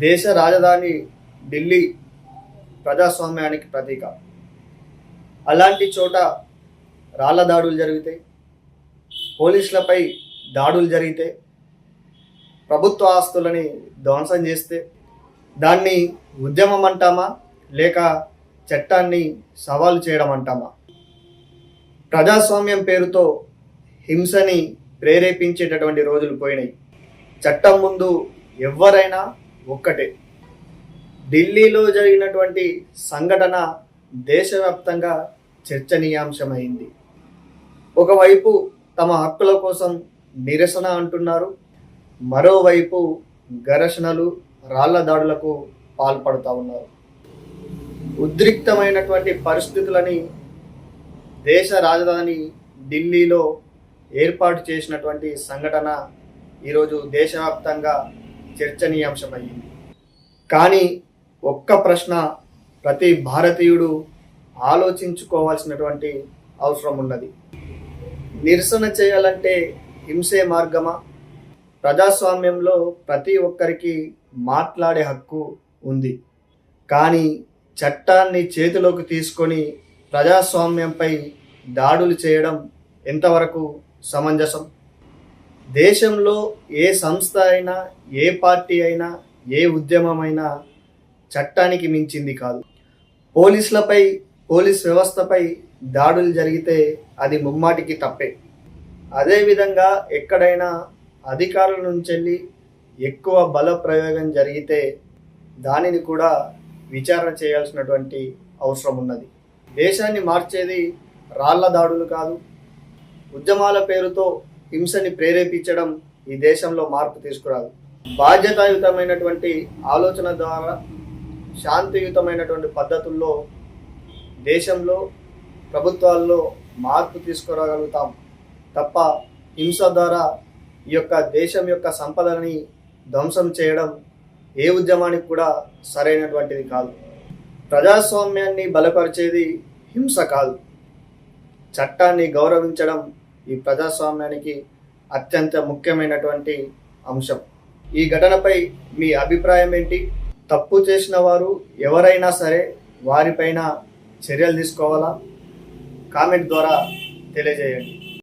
దేశ రాజధాని ఢిల్లీ ప్రజాస్వామ్యానికి ప్రతీక. అలాంటి చోట రాళ్ల దాడులు జరిగితే, పోలీసులపై దాడులు జరిగితే, ప్రభుత్వ ఆస్తులని ధ్వంసం చేస్తే దాన్ని ఉద్యమం అంటామా లేక చట్టాన్ని సవాలు చేయడం అంటామా? ప్రజాస్వామ్యం పేరుతో హింసని ప్రేరేపించేటటువంటి రోజులు పోయినాయి. చట్టం ముందు ఎవరైనా ఒక్కటే. ఢిల్లీలో జరిగినటువంటి సంఘటన దేశవ్యాప్తంగా చర్చనీయాంశమైంది. ఒకవైపు తమ హక్కుల కోసం నిరసన అంటున్నారు, మరోవైపు ఘర్షణలు, రాళ్ల దాడులకు పాల్పడుతూ ఉన్నారు. ఉద్రిక్తమైనటువంటి పరిస్థితులని దేశ రాజధాని ఢిల్లీలో ఏర్పాటు చేసినటువంటి సంఘటన ఈరోజు దేశవ్యాప్తంగా చర్చనీయాంశమైంది. కానీ ఒక్క ప్రశ్న ప్రతి భారతీయుడు ఆలోచించుకోవాల్సినటువంటి అవసరం ఉన్నది. నిరసన చేయాలంటే హింసే మార్గమా? ప్రజాస్వామ్యంలో ప్రతి ఒక్కరికి మాట్లాడే హక్కు ఉంది. కానీ చట్టాన్ని చేతిలోకి తీసుకొని ప్రజాస్వామ్యంపై దాడులు చేయడం ఎంతవరకు సమంజసం? దేశంలో ఏ సంస్థ అయినా, ఏ పార్టీ అయినా, ఏ ఉద్యమమైనా చట్టానికి మించింది కాదు. పోలీసులపై, పోలీస్ వ్యవస్థపై దాడులు జరిగితే అది ముమ్మాటికి తప్పే. అదేవిధంగా ఎక్కడైనా అధికారుల నుంచి ఎక్కువ బల ప్రయోగం జరిగితే దానిని కూడా విచారణ చేయాల్సినటువంటి అవసరం ఉన్నది. దేశాన్ని మార్చేది రాళ్ల దాడులు కాదు. ఉద్యమాల పేరుతో హింసని ప్రేరేపించడం ఈ దేశంలో మార్పు తీసుకురాదు. బాధ్యతాయుతమైనటువంటి ఆలోచన ద్వారా, శాంతియుతమైనటువంటి పద్ధతుల్లో దేశంలో, ప్రభుత్వాల్లో మార్పు తీసుకురాగలుగుతాం తప్ప హింస ద్వారా ఈ యొక్క దేశం యొక్క సంపదని ధ్వంసం చేయడం ఏ ఉద్యమానికి కూడా సరైనటువంటిది కాదు. ప్రజాస్వామ్యాన్ని బలపరిచేది హింస కాదు, చట్టాన్ని గౌరవించడం ఈ ప్రజాస్వామ్యానికి అత్యంత ముఖ్యమైనటువంటి అంశం. ఈ ఘటనపై మీ అభిప్రాయం ఏంటి? తప్పు చేసిన వారు ఎవరైనా సరే వారిపైన చర్యలు తీసుకోవాలా? కామెంట్ ద్వారా తెలియజేయండి.